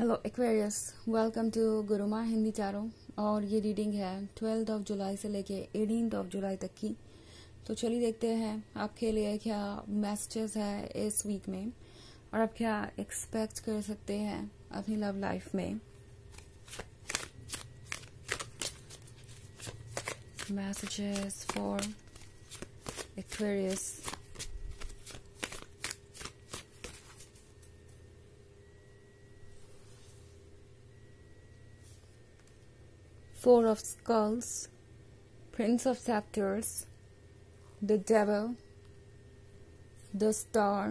Hello Aquarius, welcome to Gurumaa Hindi चारों। और ये रीडिंग है 12 जुलाई से लेके 18 जुलाई तक की। तो चलिए देखते हैं आपके लिए क्या मैसेजेस है इस वीक में और आप क्या एक्सपेक्ट कर सकते हैं अपनी लव लाइफ में। Messages for Aquarius. Four of Skulls, Prince of Scepters, the Devil, the Star,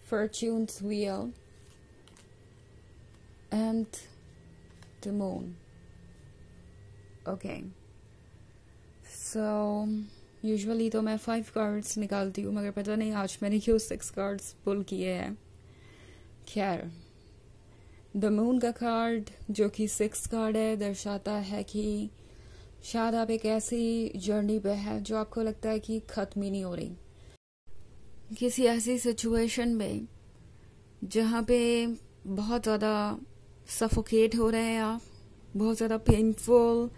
Fortune's Wheel, and the Moon. Okay. So, usually तो मैं 5 कार्ड्स निकालती हूँ, मगर पता नहीं आज मैंने क्यों 6 कार्ड्स पुल किए हैं। खैर, द मून का कार्ड जो कि 6 कार्ड है दर्शाता है कि शायद आप एक ऐसी जर्नी पे है जो आपको लगता है कि खत्म ही नहीं हो रही। किसी ऐसी सिचुएशन में जहाँ पे बहुत ज़्यादा सफोकेट हो रहे हैं आप, बहुत ज़्यादा पेनफुल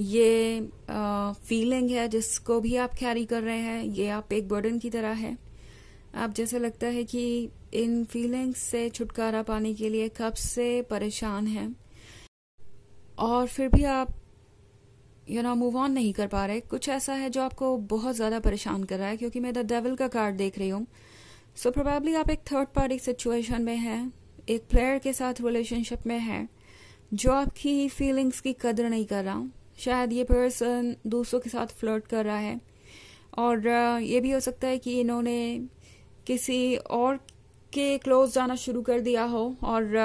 ये फीलिंग है जिसको भी आप कैरी कर रहे हैं, ये आप एक बर्डन की तरह है। आप जैसे लगता है कि इन फीलिंग्स से छुटकारा पाने के लिए कब से परेशान हैं और फिर भी आप मूव ऑन नहीं कर पा रहे। कुछ ऐसा है जो आपको बहुत ज़्यादा परेशान कर रहा है, क्योंकि मैं द डेविल का कार्ड देख रही हूँ। सो प्रोबेबली आप एक थर्ड पार्टी सिचुएशन में हैं, एक प्लेयर के साथ रिलेशनशिप में है जो आपकी फीलिंग्स की कदर नहीं कर रहा। शायद ये पर्सन दूसरों के साथ फ्लर्ट कर रहा है और ये भी हो सकता है कि इन्होंने किसी और के क्लोज जाना शुरू कर दिया हो और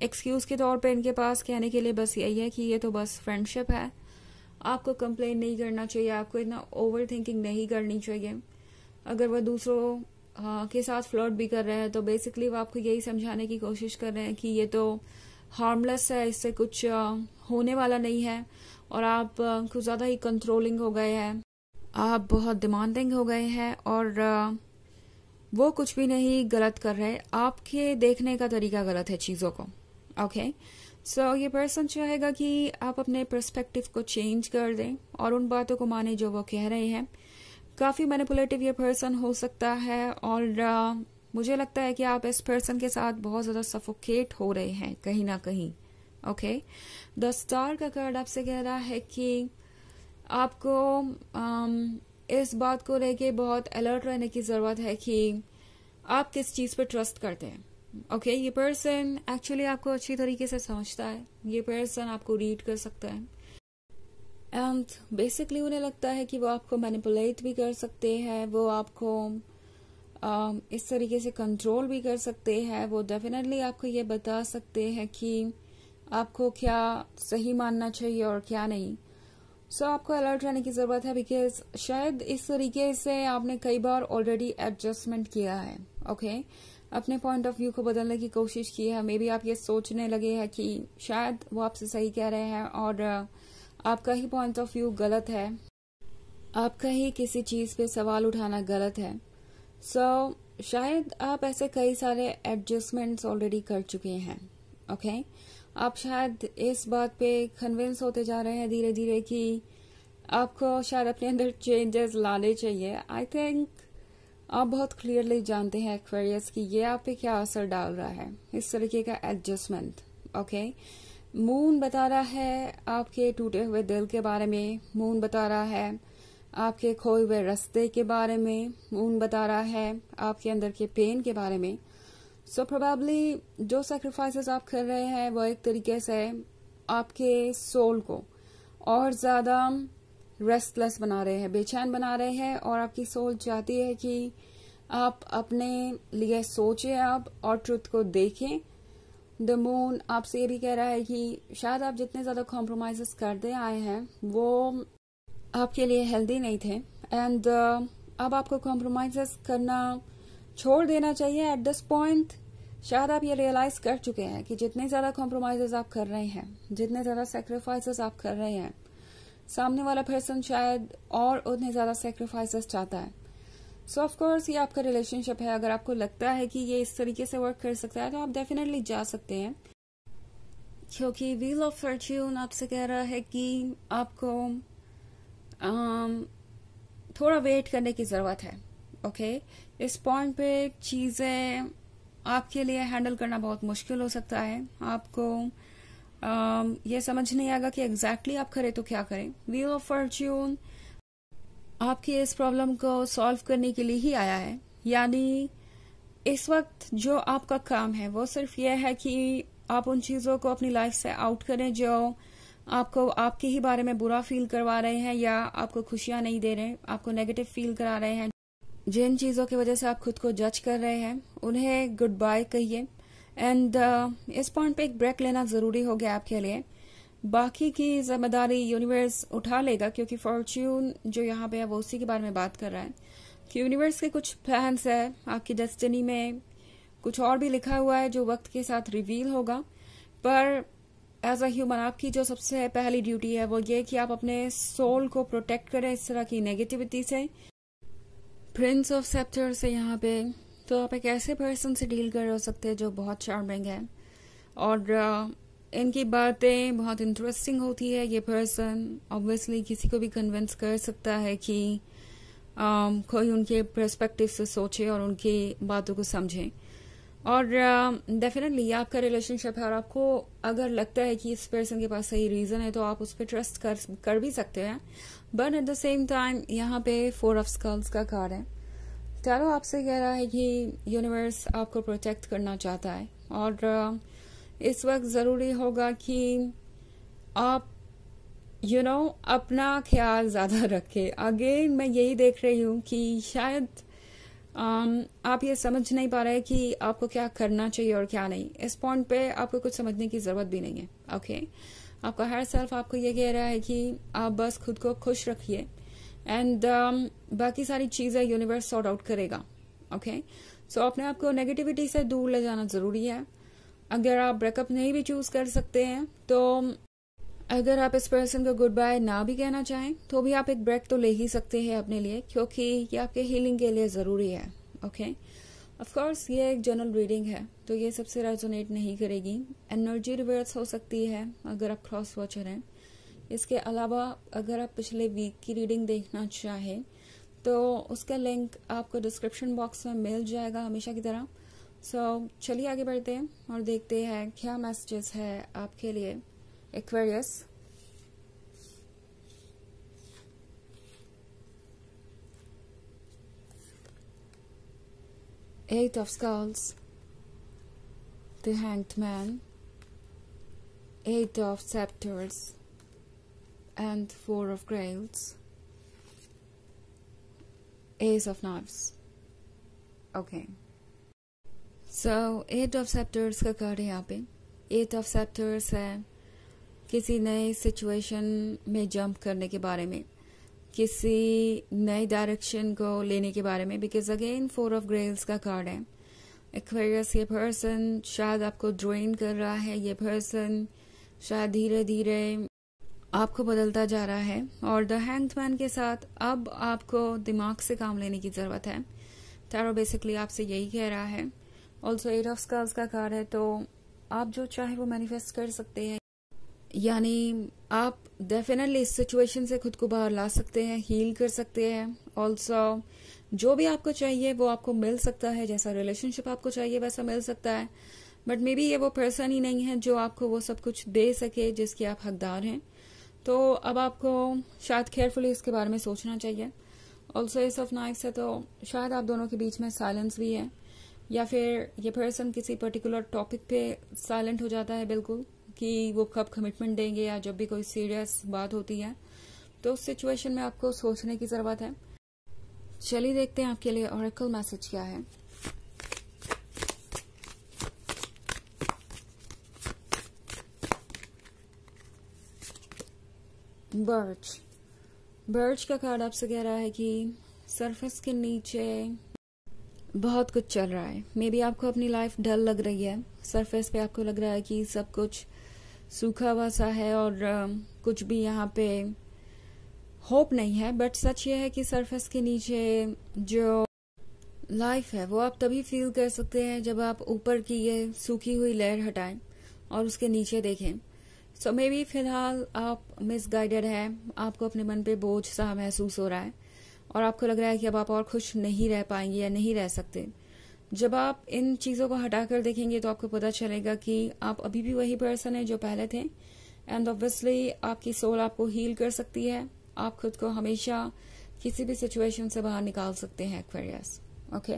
एक्सक्यूज के तौर पे इनके पास कहने के लिए बस यही है कि ये तो बस फ्रेंडशिप है, आपको कंप्लेन नहीं करना चाहिए, आपको इतना ओवर थिंकिंग नहीं करनी चाहिए। अगर वह दूसरों के साथ फ्लर्ट भी कर रहे हैं तो बेसिकली वो आपको यही समझाने की कोशिश कर रहे हैं कि ये तो हार्मलेस है, इससे कुछ होने वाला नहीं है और आप कुछ ज़्यादा ही कंट्रोलिंग हो गए हैं, आप बहुत डिमांडिंग हो गए हैं और वो कुछ भी नहीं गलत कर रहे, आपके देखने का तरीका गलत है चीज़ों को। ओके, सो ये पर्सन चाहेगा कि आप अपने पर्सपेक्टिव को चेंज कर दें और उन बातों को माने जो वो कह रहे हैं। काफ़ी मैनिपुलेटिव ये पर्सन हो सकता है और मुझे लगता है कि आप इस पर्सन के साथ बहुत ज़्यादा सफोकेट हो रहे हैं कहीं ना कहीं। ओके, द स्टार का कार्ड आपसे कह रहा है कि आपको इस बात को लेके बहुत अलर्ट रहने की ज़रूरत है कि आप किस चीज़ पर ट्रस्ट करते हैं। ओके, ये पर्सन एक्चुअली आपको अच्छी तरीके से समझता है, ये पर्सन आपको रीड कर सकता है एंड बेसिकली उन्हें लगता है कि वो आपको मैनिपुलेट भी कर सकते हैं, वो आपको इस तरीके से कंट्रोल भी कर सकते हैं। वो डेफिनेटली आपको ये बता सकते हैं कि आपको क्या सही मानना चाहिए और क्या नहीं। सो आपको अलर्ट रहने की ज़रूरत है, बिकॉज शायद इस तरीके से आपने कई बार ऑलरेडी एडजस्टमेंट किया है। ओके, अपने पॉइंट ऑफ व्यू को बदलने की कोशिश की है। मे बी आप ये सोचने लगे हैं कि शायद वो आपसे सही कह रहे हैं और आपका ही पॉइंट ऑफ व्यू गलत है, आपका ही किसी चीज़ पे सवाल उठाना गलत है। सो शायद आप ऐसे कई सारे एडजस्टमेंट्स ऑलरेडी कर चुके हैं। ओके, आप शायद इस बात पे कन्विंस होते जा रहे हैं धीरे धीरे कि आपको शायद अपने अंदर चेंजेस लाने चाहिए। आई थिंक आप बहुत क्लियरली जानते हैं एक्वेरियस कि ये आप पे क्या असर डाल रहा है, इस तरीके का एडजस्टमेंट। ओके, मून बता रहा है आपके टूटे हुए दिल के बारे में, मून बता रहा है आपके खोए हुए रास्ते के बारे में, मून बता रहा है आपके अंदर के पेन के बारे में। सो प्रोबेबली जो सेक्रीफाइसेस आप कर रहे हैं वो एक तरीके से आपके सोल को और ज़्यादा रेस्टलेस बना रहे हैं, बेचैन बना रहे हैं और आपकी सोल चाहती है कि आप अपने लिए सोचें आप और ट्रुथ को देखें। द मून आपसे ये भी कह रहा है कि शायद आप जितने ज़्यादा कॉम्प्रोमाइज़ करते आए हैं वो आपके लिए हेल्दी नहीं थे एंड अब आपको कॉम्प्रोमाइज़ करना छोड़ देना चाहिए। एट दिस पॉइंट शायद आप ये रियलाइज कर चुके हैं कि जितने ज़्यादा कॉम्प्रोमाइज़ आप कर रहे हैं, जितने ज़्यादा सेक्रीफाइसेस आप कर रहे हैं, सामने वाला पर्सन शायद और उतने ज़्यादा सेक्रीफाइसेस चाहता है। सो ऑफ कोर्स ये आपका रिलेशनशिप है, अगर आपको लगता है कि ये इस तरीके से वर्क कर सकता है तो आप डेफिनेटली जा सकते हैं, क्योंकि व्हील ऑफ फॉर्च्यून आपसे कह रहा है कि आपको थोड़ा वेट करने की जरूरत है। ओके, इस पॉइंट पे चीजें आपके लिए हैंडल करना बहुत मुश्किल हो सकता है। आपको ये समझ नहीं आएगा कि एग्जैक्टली आप करें तो क्या करें। व्हील ऑफ फॉर्च्यून आपकी इस प्रॉब्लम को सॉल्व करने के लिए ही आया है, यानी इस वक्त जो आपका काम है वो सिर्फ ये है कि आप उन चीजों को अपनी लाइफ से आउट करें जो आपको आपके ही बारे में बुरा फील करवा रहे हैं या आपको खुशियां नहीं दे रहे, आपको नेगेटिव फील करा रहे हैं। जिन चीजों की वजह से आप खुद को जज कर रहे हैं उन्हें गुड बाय कहिए। एंड इस पॉइंट पे एक ब्रेक लेना जरूरी हो गया आपके लिए। बाकी की जिम्मेदारी यूनिवर्स उठा लेगा, क्योंकि फॉर्च्यून जो यहाँ पे है वो उसी के बारे में बात कर रहा है कि यूनिवर्स के कुछ प्लान्स है, आपकी डेस्टिनी में कुछ और भी लिखा हुआ है जो वक्त के साथ रिवील होगा। पर एज अ ह्यूमन आपकी जो सबसे पहली ड्यूटी है वो ये कि आप अपने सोल को प्रोटेक्ट करें इस तरह की नेगेटिविटी से। प्रिंस ऑफ सेप्टर से यहाँ पे तो आप एक ऐसे पर्सन से डील कर रहे हो सकते हैं जो बहुत चार्मिंग है और इनकी बातें बहुत इंटरेस्टिंग होती है। ये पर्सन ऑब्वियसली किसी को भी कन्विंस कर सकता है कि कोई उनके पर्सपेक्टिव से सोचे और उनकी बातों को समझे। और डेफिनेटली ये आपका रिलेशनशिप है और आपको अगर लगता है कि इस पर्सन के पास सही रीजन है तो आप उस पर ट्रस्ट कर भी सकते हैं। But at the same time यहाँ पे 4 ऑफ स्कल्स का कार्ड है। टैरो आपसे कह रहा है कि यूनिवर्स आपको प्रोटेक्ट करना चाहता है और इस वक्त जरूरी होगा कि आप अपना ख्याल ज्यादा रखें। अगेन मैं यही देख रही हूँ कि शायद आप ये समझ नहीं पा रहे कि आपको क्या करना चाहिए और क्या नहीं। इस पॉइंट पे आपको कुछ समझने की जरूरत भी नहीं है। ओके, आपका हर सेल्फ आपको ये कह रहा है कि आप बस खुद को खुश रखिए एंड बाकी सारी चीजें यूनिवर्स सॉर्ट आउट करेगा। ओके, सो अपने आप को नेगेटिविटी से दूर ले जाना जरूरी है। अगर आप ब्रेकअप नहीं भी चूज कर सकते हैं तो अगर आप इस पर्सन को गुड बाय ना भी कहना चाहें तो भी आप एक ब्रेक तो ले ही सकते हैं अपने लिए, क्योंकि ये आपके हीलिंग के लिए जरूरी है। ओके, ऑफ कोर्स ये एक जनरल रीडिंग है तो ये सबसे रेजोनेट नहीं करेगी। एनर्जी रिवर्स हो सकती है अगर आप क्रॉस वॉचर हैं। इसके अलावा अगर आप पिछले वीक की रीडिंग देखना चाहें तो उसका लिंक आपको डिस्क्रिप्शन बॉक्स में मिल जाएगा हमेशा की तरह। सो चलिए आगे बढ़ते हैं और देखते हैं क्या मैसेजेस है आपके लिए Aquarius. Eight of Skulls, the Hanged Man, Eight of Scepters, and 4 of Grails, Ace of Knives. Okay. So, 8 of Scepters का कार्ड है यहाँ पे। 8 of Scepters है किसी नए सिचुएशन में जंप करने के बारे में, किसी नई डायरेक्शन को लेने के बारे में, बिकॉज अगेन 4 ऑफ ग्रेल्स का कार्ड है। एक्वेरियस ये पर्सन शायद आपको ड्रेन कर रहा है, ये पर्सन शायद धीरे धीरे आपको बदलता जा रहा है और द हैंग्ड मैन के साथ अब आपको दिमाग से काम लेने की जरूरत है। टैरो बेसिकली आपसे यही कह रहा है। ऑल्सो 8 ऑफ स्कल्स का कार्ड है तो आप जो चाहे वो मैनिफेस्ट कर सकते हैं, यानी आप डेफिनेटली इस सिचुएशन से खुद को बाहर ला सकते हैं, हील कर सकते हैं। ऑल्सो जो भी आपको चाहिए वो आपको मिल सकता है, जैसा रिलेशनशिप आपको चाहिए वैसा मिल सकता है। बट मे बी ये वो पर्सन ही नहीं है जो आपको वो सब कुछ दे सके जिसके आप हकदार हैं। तो अब आपको शायद केयरफुली इसके बारे में सोचना चाहिए। ऑल्सो एस ऑफ नाइफ्स है तो शायद आप दोनों के बीच में साइलेंस भी है, या फिर ये पर्सन किसी पर्टिकुलर टॉपिक पे साइलेंट हो जाता है बिल्कुल कि वो कब कमिटमेंट देंगे, या जब भी कोई सीरियस बात होती है तो उस सिचुएशन में आपको सोचने की जरूरत है। चलिए देखते हैं आपके लिए ऑरेकल मैसेज क्या है। बर्च का कार्ड आपसे कह रहा है कि सरफेस के नीचे बहुत कुछ चल रहा है। मे बी आपको अपनी लाइफ डल लग रही है, सरफेस पे आपको लग रहा है कि सब कुछ सूखा हुआ सा है और कुछ भी यहाँ पे होप नहीं है। बट सच ये है कि सरफेस के नीचे जो लाइफ है वो आप तभी फील कर सकते हैं जब आप ऊपर की ये सूखी हुई लेयर हटाएं और उसके नीचे देखें। सो मे बी फिलहाल आप मिसगाइडेड हैं, आपको अपने मन पे बोझ सा महसूस हो रहा है और आपको लग रहा है कि अब आप और खुश नहीं रह पाएंगे या नहीं रह सकते। जब आप इन चीजों को हटाकर देखेंगे तो आपको पता चलेगा कि आप अभी भी वही पर्सन है जो पहले थे। एंड ऑब्वियसली आपकी सोल आपको हील कर सकती है, आप खुद को हमेशा किसी भी सिचुएशन से बाहर निकाल सकते हैं एक्वेरियस। ओके,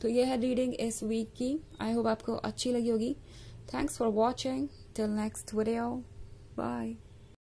तो ये है रीडिंग इस वीक की। आई होप आपको अच्छी लगी होगी। Thanks for watching, till next video, bye.